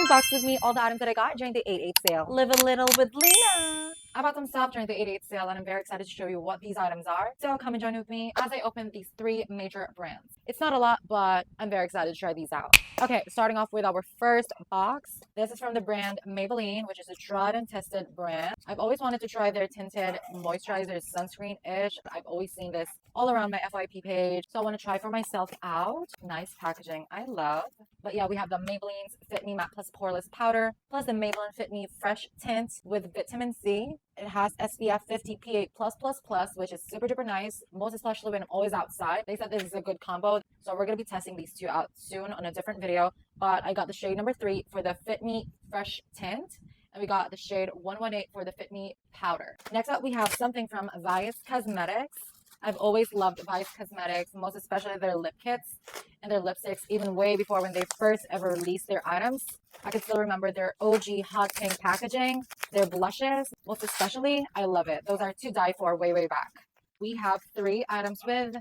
unbox with me all the items that I got during the 8/8 sale. Live a little with Lena. I bought some stuff during the 8/8 sale and I'm very excited to show you what these items are. So come and join with me as I open these three major brands. It's not a lot, but I'm very excited to try these out. Okay, starting off with our first box. This is from the brand Maybelline, which is a tried and tested brand. I've always wanted to try their tinted moisturizer sunscreen-ish. I've always seen this all around my FYP page, so I want to try for myself out. Nice packaging, I love. But yeah, we have the Maybelline's Fit Me Matte Plus Poreless Powder, plus the Maybelline Fit Me Fresh Tint with vitamin C. It has SPF 50 PA+++, which is super duper nice, most especially when I'm always outside. They said this is a good combo, so we're going to be testing these two out soon on a different video. But I got the shade number 3 for the Fit Me Fresh Tint, and we got the shade 118 for the Fit Me Powder. Next up, we have something from Melay Cosmetics. I've always loved Vice Cosmetics, most especially their lip kits and their lipsticks, even way before when they first ever released their items. I can still remember their OG hot pink packaging, their blushes, most especially, I love it. Those are to die for way back. We have 3 items with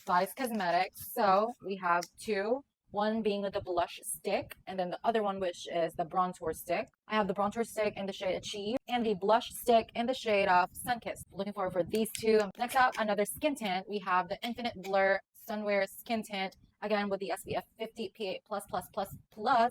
Vice Cosmetics. So we have 2. One being the blush stick, and then the other one, which is the bronzer stick. I have the bronzer stick in the shade Achieve, and the blush stick in the shade of Sunkissed. Looking forward for these two. Next up, another skin tint. We have the Infinite Blur Sunwear Skin Tint, again with the SPF 50 PA++++.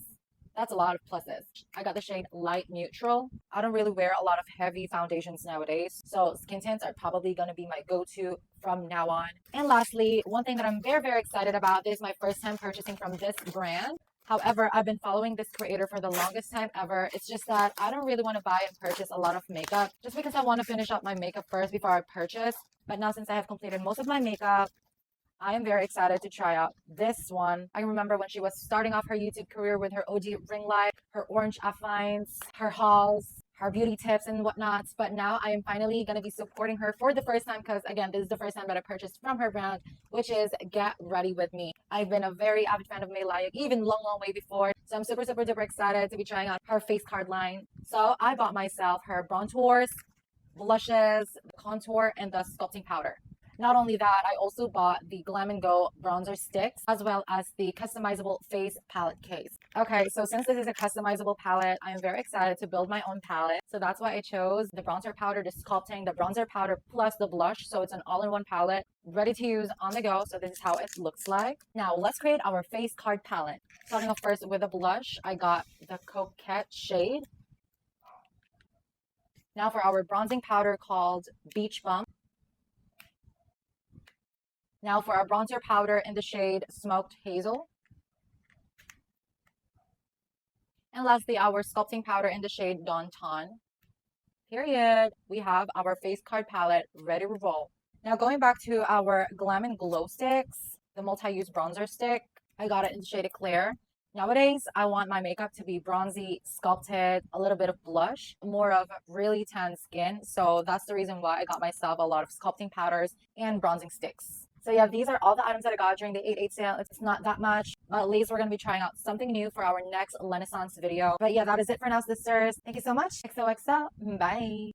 That's a lot of pluses. I got the shade Light Neutral. I don't really wear a lot of heavy foundations nowadays, so skin tints are probably going to be my go-to from now on. And lastly, one thing that I'm very excited about, this is my first time purchasing from this brand. However, I've been following this creator for the longest time ever. It's just that I don't really want to buy and purchase a lot of makeup just because I want to finish up my makeup first before I purchase. But now since I have completed most of my makeup, I am very excited to try out this one. I remember when she was starting off her YouTube career with her OG ring light, her orange finds, her hauls, her beauty tips and whatnot. But now I am finally going to be supporting her for the first time because, again, this is the first time that I purchased from her brand, which is Get Ready With Me. I've been a very avid fan of Melay, even long way before. So I'm super duper excited to be trying out her face card line. So I bought myself her bronzers, blushes, contour, and the sculpting powder. Not only that, I also bought the Glam & Go bronzer sticks as well as the customizable face palette case. Okay, so since this is a customizable palette, I am very excited to build my own palette. So that's why I chose the bronzer powder, the sculpting, the bronzer powder plus the blush. So it's an all-in-one palette ready to use on the go. So this is how it looks like. Now let's create our face card palette. Starting off first with a blush, I got the Coquette shade. Now for our bronzing powder called Beach Bum. Now for our bronzer powder in the shade Smoked Hazel. And lastly, our sculpting powder in the shade Dawn Ton. Period. We have our face card palette ready to roll. Now going back to our Glam & Glow sticks, the multi-use bronzer stick, I got it in the shade Eclair. Nowadays, I want my makeup to be bronzy, sculpted, a little bit of blush, more of really tan skin. So that's the reason why I got myself a lot of sculpting powders and bronzing sticks. So yeah, these are all the items that I got during the 8/8 sale. It's not that much, but at least we're going to be trying out something new for our next Renaissance video. But yeah, that is it for now, sisters. Thank you so much. XOXO. Bye.